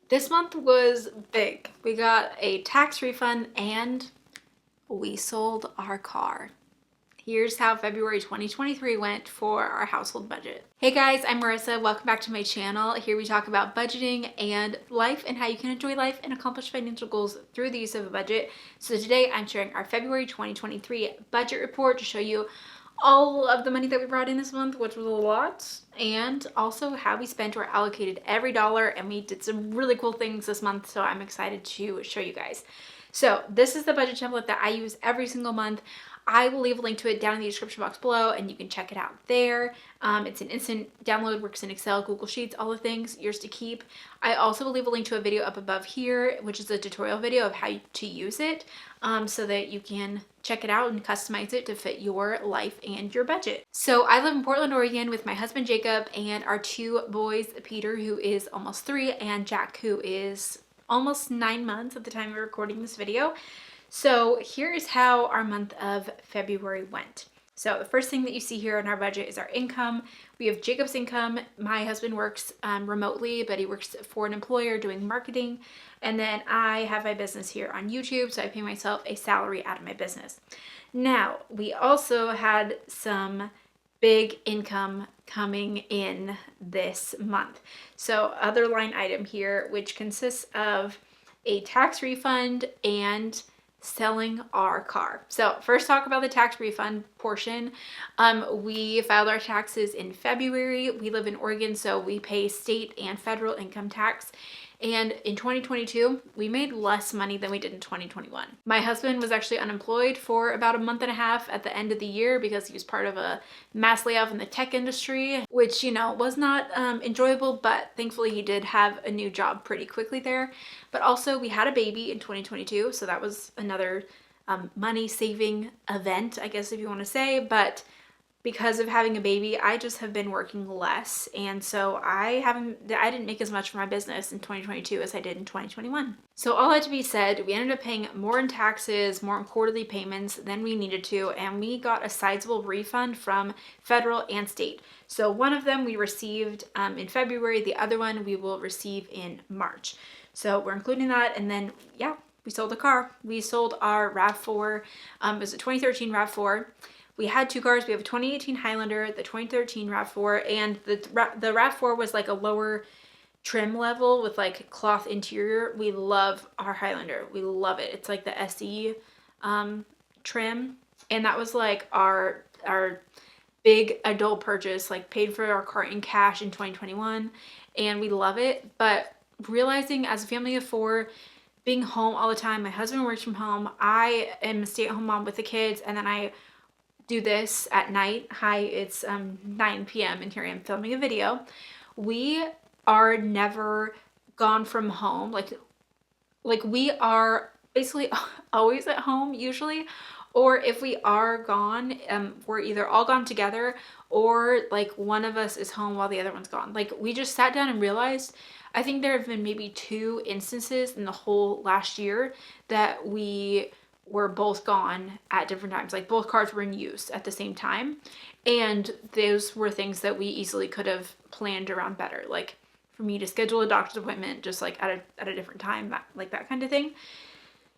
This month was big. We got a tax refund and we sold our car. Here's how February 2023 went for our household budget. Hey guys, I'm Marissa. Welcome back to my channel. Here we talk about budgeting and life and how you can enjoy life and accomplish financial goals through the use of a budget. So today I'm sharing our February 2023 budget report to show you all of the money that we brought in this month, which was a lot, and also how we spent or allocated every dollar, and we did some really cool things this month, so I'm excited to show you guys. So this is the budget template that I use every single month. I will leave a link to it down in the description box below and you can check it out there. It's an instant download, works in Excel, Google Sheets, all the things, yours to keep. I also will leave a link to a video up above here, which is a tutorial video of how to use it, so that you can check it out and customize it to fit your life and your budget. So I live in Portland, Oregon with my husband Jacob and our two boys, Peter, who is almost 3, and Jack, who is almost 9 months at the time of recording this video. So here is how our month of February went. So the first thing that you see here in our budget is our income. We have Jacob's income. My husband works remotely, but he works for an employer doing marketing. And then I have my business here on YouTube, so I pay myself a salary out of my business. Now, we also had some big income coming in this month. So other line item here, which consists of a tax refund and selling our car. So first talk about the tax refund portion. We filed our taxes in February. We live in Oregon, so we pay state and federal income tax. And in 2022, we made less money than we did in 2021. My husband was actually unemployed for about a month and a half at the end of the year because he was part of a mass layoff in the tech industry, which, you know, was not enjoyable, but thankfully he did have a new job pretty quickly there. But also we had a baby in 2022, so that was another money saving event, I guess if you want to say, but because of having a baby, I just have been working less. And so I didn't make as much for my business in 2022 as I did in 2021. So all that to be said, we ended up paying more in taxes, more in quarterly payments than we needed to. And we got a sizable refund from federal and state. So one of them we received in February, the other one we will receive in March. So we're including that. And then, yeah, we sold the car. We sold our RAV4. It was a 2013 RAV4. We had two cars. We have a 2018 Highlander, the 2013 RAV4, and the RAV4 was like a lower trim level with like cloth interior. We love our Highlander. We love it. It's like the SE trim, and that was like our big adult purchase, like paid for our car in cash in 2021, and we love it. But realizing as a family of 4, being home all the time, my husband works from home, I am a stay-at-home mom with the kids, and then I do this at night. Hi, it's 9 p.m. and here I am filming a video. We are never gone from home. Like we are basically always at home usually, or if we are gone, we're either all gone together or like one of us is home while the other one's gone. Like we just sat down and realized, I think there have been maybe 2 instances in the whole last year that we were both gone at different times. Like both cars were in use at the same time. And those were things that we easily could have planned around better. Like for me to schedule a doctor's appointment just like at a different time, that kind of thing.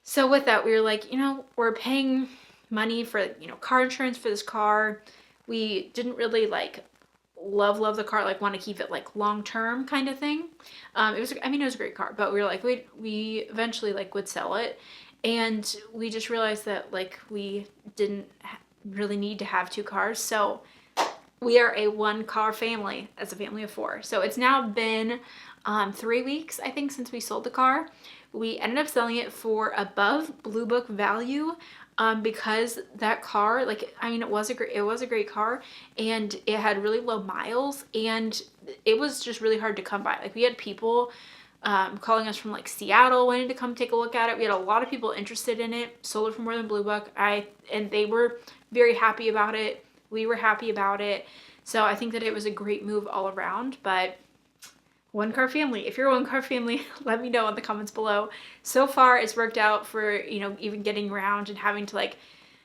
So with that, we were like, you know, we're paying money for, you know, car insurance for this car. We didn't really like love the car, like want to keep it like long-term kind of thing. It was a great car, but we were like, we eventually like would sell it. And we just realized that like we didn't really need to have 2 cars. So we are a 1-car family as a family of 4. So it's now been 3 weeks, I think, since we sold the car. We ended up selling it for above Blue Book value because that car, like, I mean, it was a great car, and it had really low miles, and it was just really hard to come by. Like we had people calling us from like Seattle, wanting to come take a look at it. We had a lot of people interested in it. Sold it for more than Blue Book. And they were very happy about it. We were happy about it. So I think that it was a great move all around. But 1-car family, if you're a 1-car family, let me know in the comments below. So far it's worked out for, you know, even getting around and having to like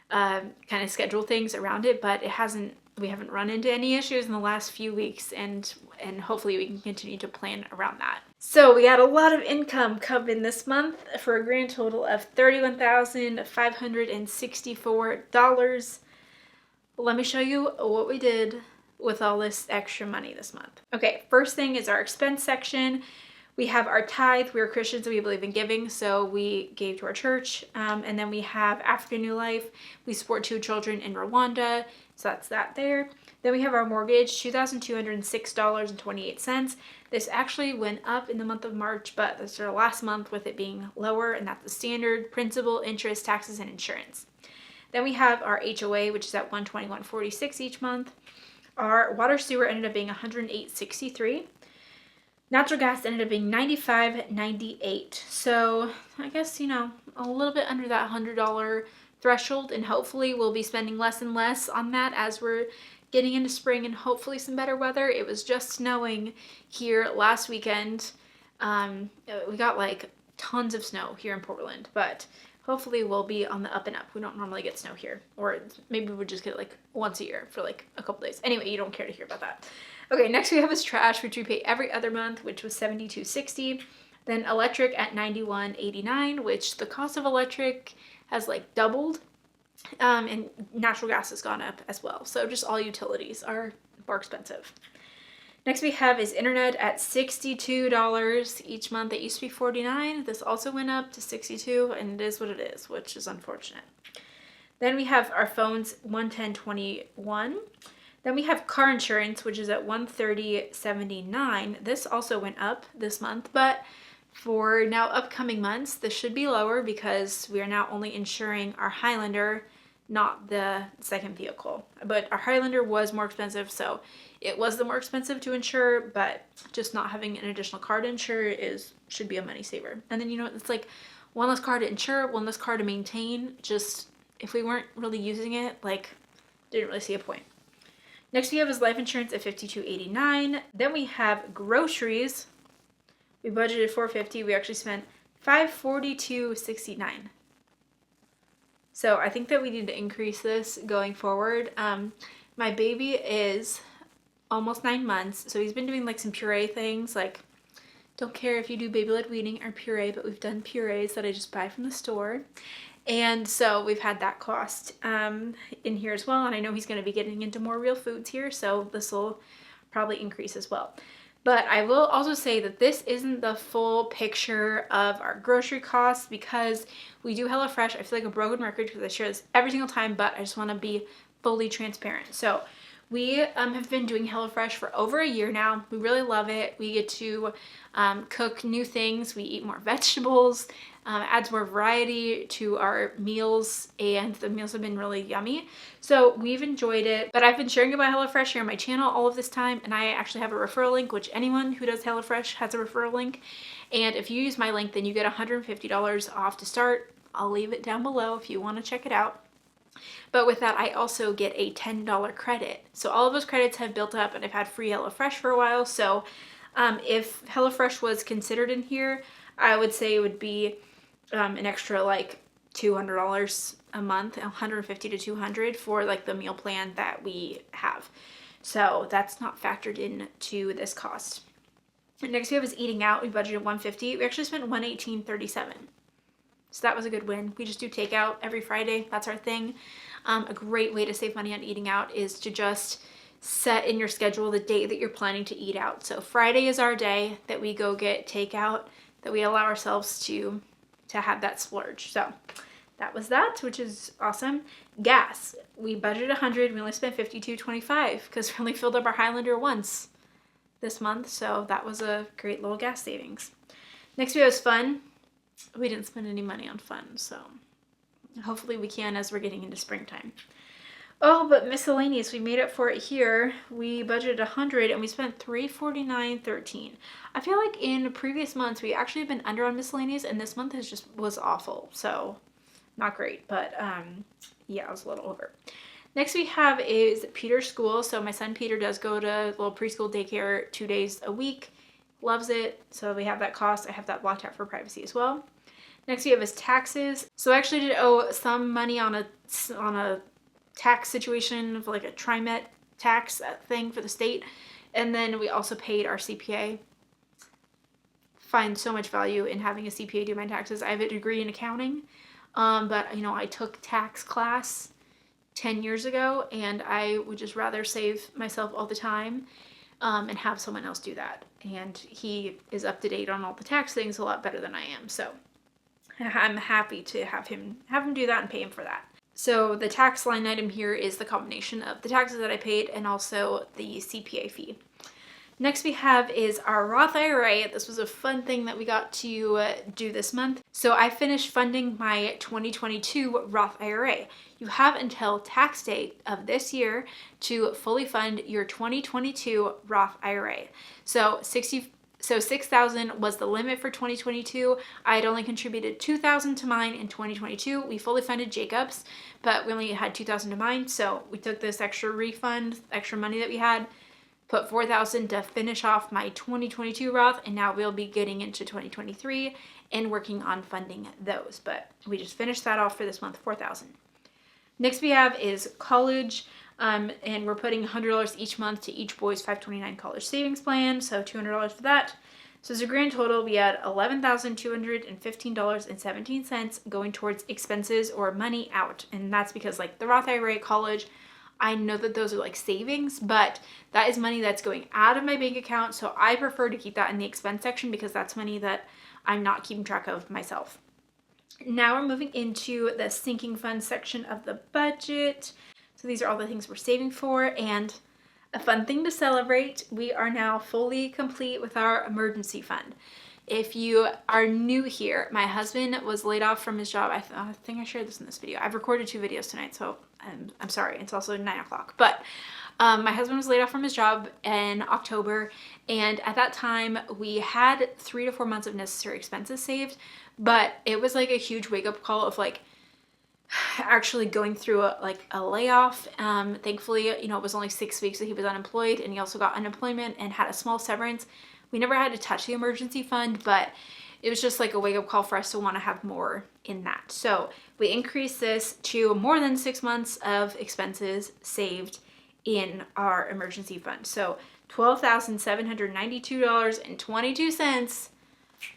kind of schedule things around it, but it hasn't we haven't run into any issues in the last few weeks, and hopefully we can continue to plan around that. So we got a lot of income coming this month for a grand total of $31,564. Let me show you what we did with all this extra money this month. Okay, first thing is our expense section. We have our tithe. We're Christians and we believe in giving, so we gave to our church. And then we have African New Life. We support 2 children in Rwanda, so that's that there. Then we have our mortgage, $2,206.28. This actually went up in the month of March, but this is our last month with it being lower, and that's the standard principal, interest, taxes, and insurance. Then we have our HOA, which is at $121.46 each month. Our water sewer ended up being $108.63. Natural gas ended up being $95.98. So I guess, you know, a little bit under that $100 threshold, and hopefully we'll be spending less and less on that as we're getting into spring and hopefully some better weather. It was just snowing here last weekend. We got like tons of snow here in Portland, but hopefully we'll be on the up and up. We don't normally get snow here, or maybe we just get it like once a year for like a couple days. Anyway, you don't care to hear about that. Okay, next we have is trash, which we pay every other month, which was $72.60. Then electric at $91.89, which the cost of electric has like doubled. And natural gas has gone up as well. So just all utilities are more expensive. Next we have is internet at $62 each month. It used to be $49. This also went up to $62, and it is what it is, which is unfortunate. Then we have our phones, $110.21. Then we have car insurance, which is at $130.79. This also went up this month, but for now upcoming months, this should be lower because we are now only insuring our Highlander, not the second vehicle. But our Highlander was more expensive, so it was the more expensive to insure, but just not having an additional car to insure should be a money saver. And then, you know, it's like one less car to insure, one less car to maintain. Just if we weren't really using it, like, didn't really see a point. Next we have is life insurance at $52.89. Then we have groceries. We budgeted $450. We actually spent $542.69. So I think that we need to increase this going forward. My baby is almost 9 months, so he's been doing like some puree things. Like, don't care if you do baby-led weaning or puree, but we've done purees that I just buy from the store. And so we've had that cost in here as well. And I know he's going to be getting into more real foods here, so this will probably increase as well. But I will also say that this isn't the full picture of our grocery costs because we do HelloFresh. I feel like a broken record because I share this every single time, but I just want to be fully transparent. So we have been doing HelloFresh for over a year now. We really love it. We get to cook new things. We eat more vegetables. Adds more variety to our meals, and the meals have been really yummy. So we've enjoyed it, but I've been sharing about HelloFresh here on my channel all of this time, and I actually have a referral link, which anyone who does HelloFresh has a referral link. And if you use my link, then you get $150 off to start. I'll leave it down below if you want to check it out. But with that, I also get a $10 credit. So all of those credits have built up, and I've had free HelloFresh for a while. So if HelloFresh was considered in here, I would say it would be an extra like $200 a month, $150 to $200 for like the meal plan that we have. So that's not factored into this cost. Next we have is eating out. We budgeted $150. We actually spent $118.37. So that was a good win. We just do takeout every Friday. That's our thing. A great way to save money on eating out is to just set in your schedule the day that you're planning to eat out. So Friday is our day that we go get takeout, that we allow ourselves to have that splurge. So that was that, which is awesome. Gas, we budgeted $100. We only spent $52.25 because we only filled up our Highlander once this month. So that was a great little gas savings. Next we have fun. We didn't spend any money on fun, so hopefully we can as we're getting into springtime. Oh, but miscellaneous, we made up for it here. We budgeted $100 and we spent $349.13. I feel like in previous months we actually have been under on miscellaneous, and this month was awful, so not great. But yeah, I was a little over. Next we have is Peter's school. So my son Peter does go to little preschool daycare 2 days a week. Loves it. So we have that cost. I have that blocked out for privacy as well. Next we have is taxes. So I actually did owe some money on a tax situation of like a TriMet tax thing for the state. And then we also paid our CPA. Find so much value in having a CPA do my taxes. I have a degree in accounting, but you know, I took tax class 10 years ago, and I would just rather save myself all the time and have someone else do that. And he is up to date on all the tax things a lot better than I am. So I'm happy to have him do that and pay him for that. So the tax line item here is the combination of the taxes that I paid and also the CPA fee. Next we have is our Roth IRA. This was a fun thing that we got to do this month. So I finished funding my 2022 Roth IRA. You have until tax date of this year to fully fund your 2022 Roth IRA. So $6,000 was the limit for 2022. I had only contributed $2,000 to mine in 2022. We fully funded Jacob's, but we only had $2,000 to mine. So we took this extra refund, extra money that we had, put $4,000 to finish off my 2022 Roth, and now we'll be getting into 2023 and working on funding those. But we just finished that off for this month, $4,000. Next we have is college, and we're putting $100 each month to each boy's 529 college savings plan, so $200 for that. So as a grand total, we had $11,215.17 going towards expenses or money out, and that's because like the Roth IRA, college, I know that those are like savings, but that is money that's going out of my bank account, so I prefer to keep that in the expense section because that's money that I'm not keeping track of myself. Now we're moving into the sinking fund section of the budget. So these are all the things we're saving for, and a fun thing to celebrate, we are now fully complete with our emergency fund. If you are new here, my husband was laid off from his job. I think I shared this in this video. I've recorded 2 videos tonight, so I'm sorry. It's also 9 o'clock. But my husband was laid off from his job in October, and at that time, we had 3 to 4 months of necessary expenses saved, but it was like a huge wake-up call of like actually going through a layoff. Thankfully, you know, it was only 6 weeks that he was unemployed, and he also got unemployment and had a small severance. We never had to touch the emergency fund, but it was just like a wake-up call for us to want to have more in that. So we increased this to more than 6 months of expenses saved in our emergency fund. So $12,792.22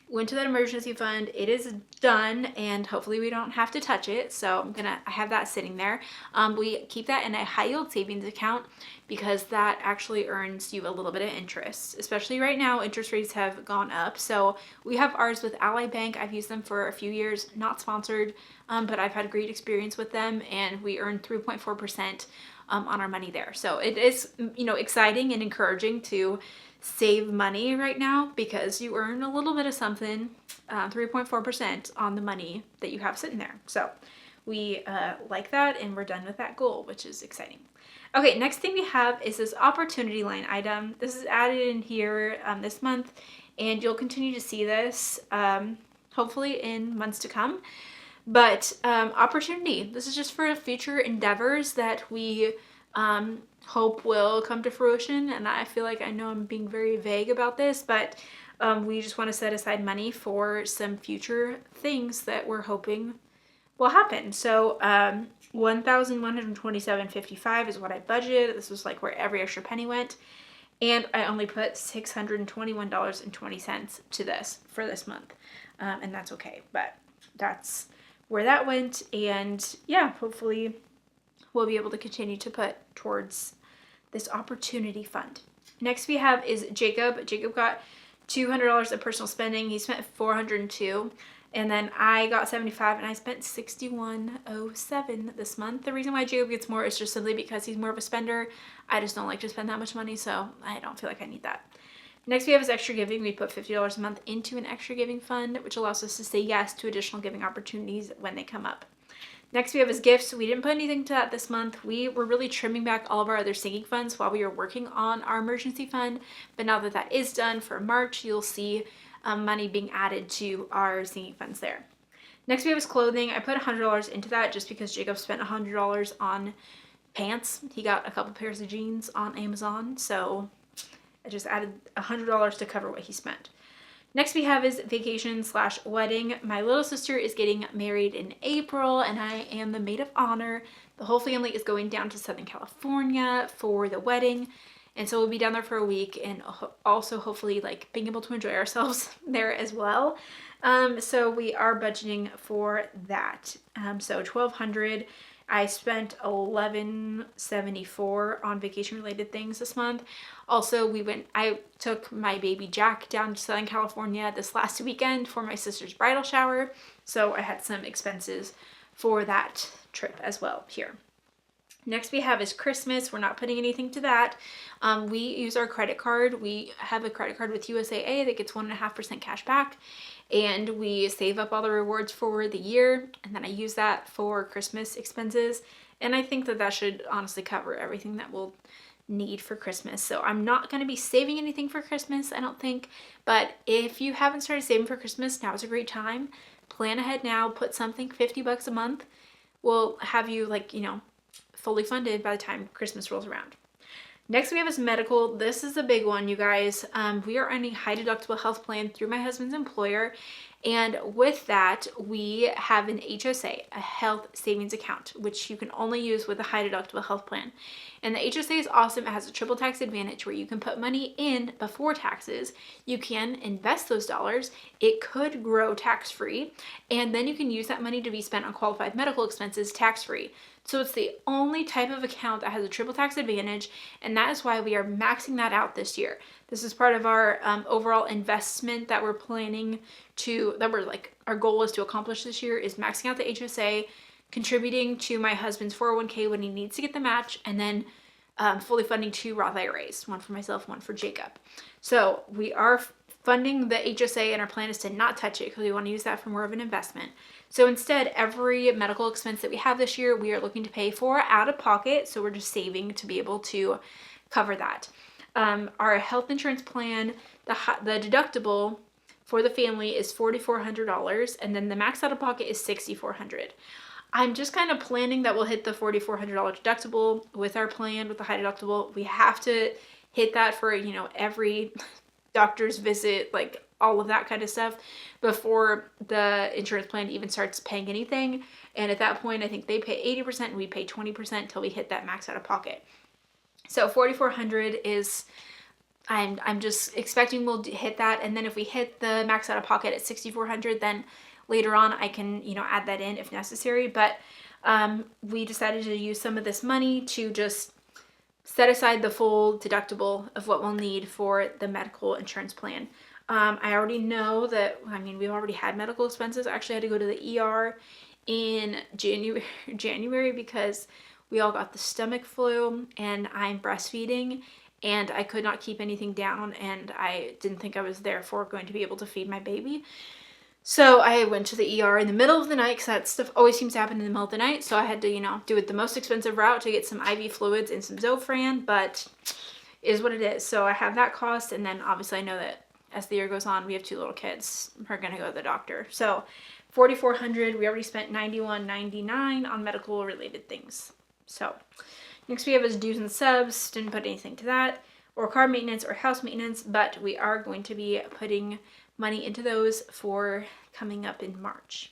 went to that emergency fund. It is done, and hopefully we don't have to touch it. So I have that sitting there. We keep that in a high yield savings account because that actually earns you a little bit of interest, especially right now. Interest rates have gone up. So we have ours with Ally Bank. I've used them for a few years, not sponsored, but I've had a great experience with them, and we earn 3.4% on our money there. So it is, you know, exciting and encouraging to save money right now because you earn a little bit of something, 3.4% on the money that you have sitting there. So we like that, and we're done with that goal, which is exciting. Okay, next thing we have is this opportunity line item. This is added in here this month, and you'll continue to see this hopefully in months to come. But opportunity, this is just for future endeavors that we hope will come to fruition. And I feel like I know I'm being very vague about this, but we just want to set aside money for some future things that we're hoping will happen. So $1,127.55 is what I budgeted. This was like where every extra penny went. And I only put $621.20 to this for this month. And that's okay, but that's where that went. And yeah, hopefully we'll be able to continue to put towards this opportunity fund. Next we have is Jacob. Jacob got $200 of personal spending. He spent $402, and then I got $75, and I spent $61.07 this month. The reason why Jacob gets more is just simply because he's more of a spender. I just don't like to spend that much money, so I don't feel like I need that. Next we have is extra giving. We put $50 a month into an extra giving fund, which allows us to say yes to additional giving opportunities when they come up. Next we have is gifts. We didn't put anything to that this month. We were really trimming back all of our other sinking funds while we were working on our emergency fund. But now that that is done for March, you'll see money being added to our sinking funds there. Next we have is clothing. I put $100 into that just because Jacob spent $100 on pants. He got a couple pairs of jeans on Amazon, so I just added $100 to cover what he spent. Next we have is vacation / wedding. My little sister is getting married in April and I am the maid of honor. The whole family is going down to Southern California for the wedding. And so we'll be down there for a week and also hopefully like being able to enjoy ourselves there as well. So we are budgeting for that. So $1,200. I spent $1,174 on vacation related things this month. Also, I took my baby Jack down to Southern California this last weekend for my sister's bridal shower. So I had some expenses for that trip as well here. Next we have is Christmas. We're not putting anything to that. We use our credit card. We have a credit card with USAA that gets 1.5% cash back. And we save up all the rewards for the year. And then I use that for Christmas expenses. And I think that should honestly cover everything that we'll need for Christmas. So I'm not going to be saving anything for Christmas, I don't think. But if you haven't started saving for Christmas, now is a great time. Plan ahead now. Put something, $50 a month. We'll have you fully funded by the time Christmas rolls around. Next we have is medical. This is a big one, you guys. We are on a high deductible health plan through my husband's employer. And with that, we have an HSA, a health savings account, which you can only use with a high deductible health plan. And the HSA is awesome. It has a triple tax advantage where you can put money in before taxes. You can invest those dollars. It could grow tax-free. And then you can use that money to be spent on qualified medical expenses tax-free. So it's the only type of account that has a triple tax advantage, and that is why we are maxing that out this year. This is part of our overall investment that we're planning our goal is to accomplish this year is maxing out the HSA, contributing to my husband's 401k when he needs to get the match, and then fully funding 2 Roth IRAs, one for myself, one for Jacob. So we are funding the HSA, and our plan is to not touch it because we want to use that for more of an investment. So instead, every medical expense that we have this year, we are looking to pay for out of pocket. So we're just saving to be able to cover that. Our health insurance plan, the deductible for the family is $4,400, and then the max out of pocket is $6,400. I'm just kind of planning that we'll hit the $4,400 deductible with our plan with the high deductible. We have to hit that for every doctor's visit, like all of that kind of stuff before the insurance plan even starts paying anything. And at that point, I think they pay 80% and we pay 20% until we hit that max out of pocket. So $4,400 is, I'm just expecting we'll hit that. And then if we hit the max out of pocket at $6,400, then later on I can, add that in if necessary. But we decided to use some of this money to just set aside the full deductible of what we'll need for the medical insurance plan. I already know that, we've already had medical expenses. I actually had to go to the ER in January because we all got the stomach flu and I'm breastfeeding and I could not keep anything down and I didn't think I was therefore going to be able to feed my baby. So I went to the ER in the middle of the night because that stuff always seems to happen in the middle of the night. So I had to, do it the most expensive route to get some IV fluids and some Zofran, but it is what it is. So I have that cost, and then obviously I know that as the year goes on, we have 2 little kids. We're going to go to the doctor. So $4,400, we already spent $91.99 on medical related things. So next we have is dues and subs. Didn't put anything to that, or car maintenance or house maintenance, but we are going to be putting money into those for coming up in March.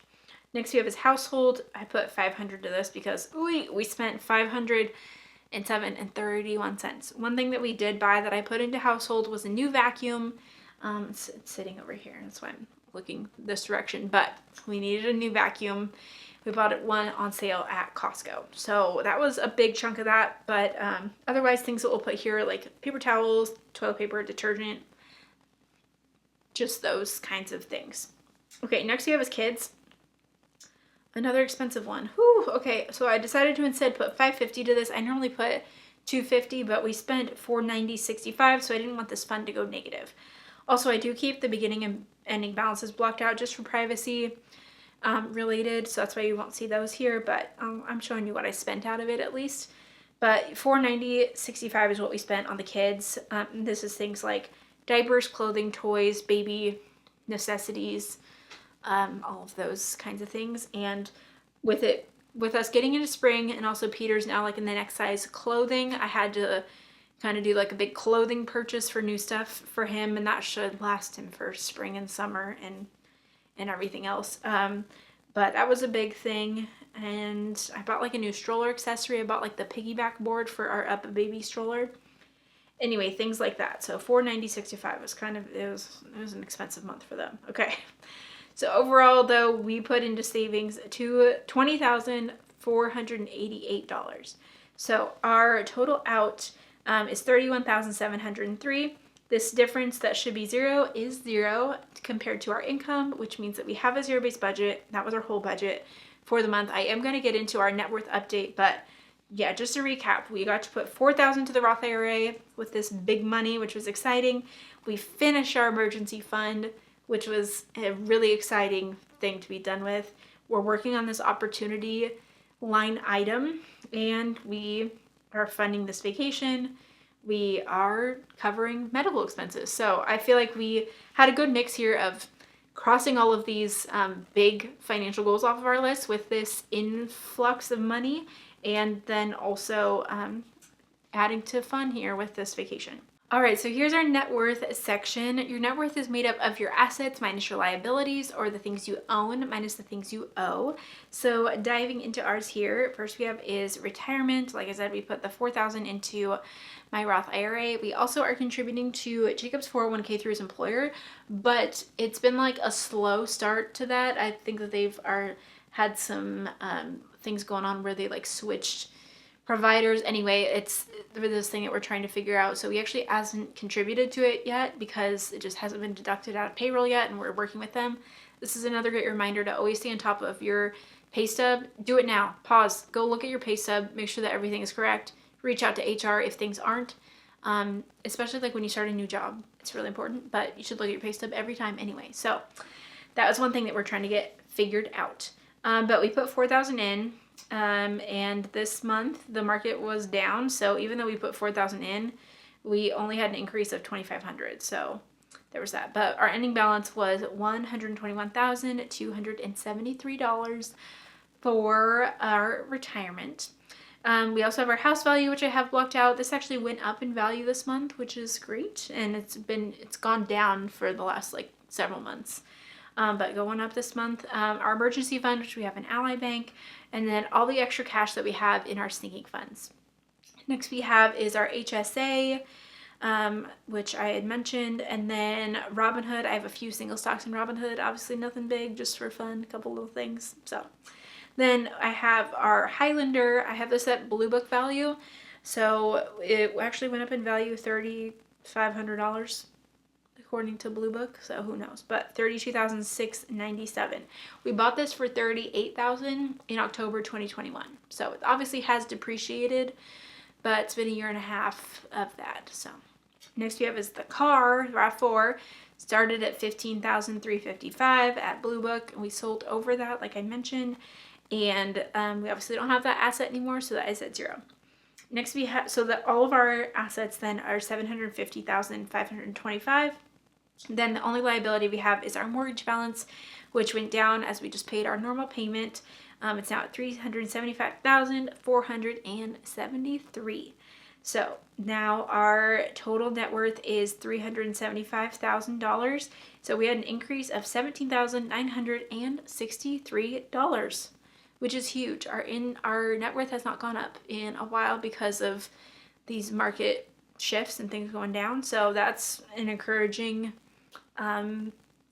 Next we have is household. I put $500 to this because we spent $507.31. One thing that we did buy that I put into household was a new vacuum. It's sitting over here, that's why I'm looking this direction, but we needed a new vacuum. We bought one on sale at Costco. So that was a big chunk of that, but otherwise things that we'll put here like paper towels, toilet paper, detergent, just those kinds of things. Okay, next we have is kids. Another expensive one. Whew, okay, so I decided to instead put $550 to this. I normally put $250, but we spent $490.65, so I didn't want this fund to go negative. Also, I do keep the beginning and ending balances blocked out just for privacy related, so that's why you won't see those here, but I'm showing you what I spent out of it at least. But $490.65 is what we spent on the kids. This is things like diapers, clothing, toys, baby necessities, all of those kinds of things. And with us getting into spring and also Peter's now like in the next size clothing, I had to kind of do like a big clothing purchase for new stuff for him, and that should last him for spring and summer and everything else. But that was a big thing. And I bought like a new stroller accessory. I bought like the piggyback board for our Up a Baby stroller. Anyway, things like that. So $490.65 was it was an expensive month for them. Okay. So overall though, we put into savings to $20,488. So our total out is $31,703. This difference that should be zero is zero compared to our income, which means that we have a zero-based budget. That was our whole budget for the month. I am going to get into our net worth update, but yeah, just to recap, we got to put $4,000 to the Roth IRA with this big money, which was exciting. We finished our emergency fund, which was a really exciting thing to be done with. We're working on this opportunity line item, and we are funding this vacation. We are covering medical expenses. So I feel like we had a good mix here of crossing all of these big financial goals off of our list with this influx of money, and then also adding to fun here with this vacation. All right, so here's our net worth section. Your net worth is made up of your assets minus your liabilities, or the things you own minus the things you owe. So diving into ours here, first we have is retirement. Like I said, we put the $4,000 into my Roth IRA. We also are contributing to Jacob's 401k through his employer, but it's been like a slow start to that. I think that they've had some things going on where they like switched providers. Anyway, it's this thing that we're trying to figure out. So we actually hasn't contributed to it yet because it just hasn't been deducted out of payroll yet, and we're working with them. This is another great reminder to always stay on top of your pay stub. Do it now. Pause. Go look at your pay stub. Make sure that everything is correct. Reach out to HR if things aren't, especially like when you start a new job. It's really important, but you should look at your pay stub every time anyway. So that was one thing that we're trying to get figured out. But we put $4,000 in. And this month the market was down, so even though we put $4,000 in, we only had an increase of $2,500. So there was that. But our ending balance was $121,273 for our retirement. We also have our house value, which I have blocked out. This actually went up in value this month, which is great, and it's gone down for the last like several months. But going up this month. Our emergency fund, which we have in Ally Bank, and then all the extra cash that we have in our sinking funds. Next we have is our HSA, which I had mentioned, and then Robinhood. I have a few single stocks in Robinhood, obviously nothing big, just for fun, a couple little things. So then I have our Highlander. I have this at Blue Book value, so it actually went up in value $3,500 according to Blue Book, so who knows, but $32,697. We bought this for $38,000 in October 2021, so it obviously has depreciated, but it's been a year and a half of that. So next we have is the car, RAV4, started at $15,355 at Blue Book, and we sold over that, like I mentioned, and we obviously don't have that asset anymore, so that is at zero. Next we have, so that all of our assets then are $750,525. Then the only liability we have is our mortgage balance, which went down as we just paid our normal payment. It's now at $375,473. So now our total net worth is $375,000. So we had an increase of $17,963, which is huge. Our net worth has not gone up in a while because of these market shifts and things going down. So that's an encouraging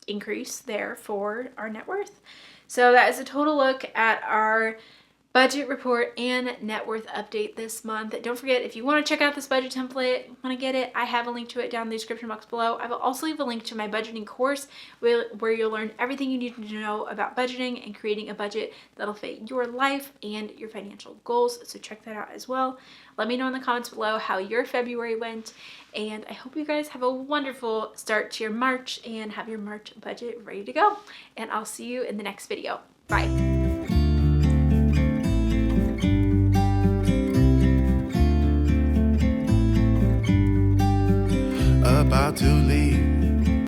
increase there for our net worth. So that is a total look at our budget report and net worth update this month. Don't forget, if you want to check out this budget template, want to get it, I have a link to it down in the description box below. I will also leave a link to my budgeting course where you'll learn everything you need to know about budgeting and creating a budget that'll fit your life and your financial goals. So check that out as well. Let me know in the comments below how your February went, and I hope you guys have a wonderful start to your March and have your March budget ready to go. And I'll see you in the next video. Bye. About to leave.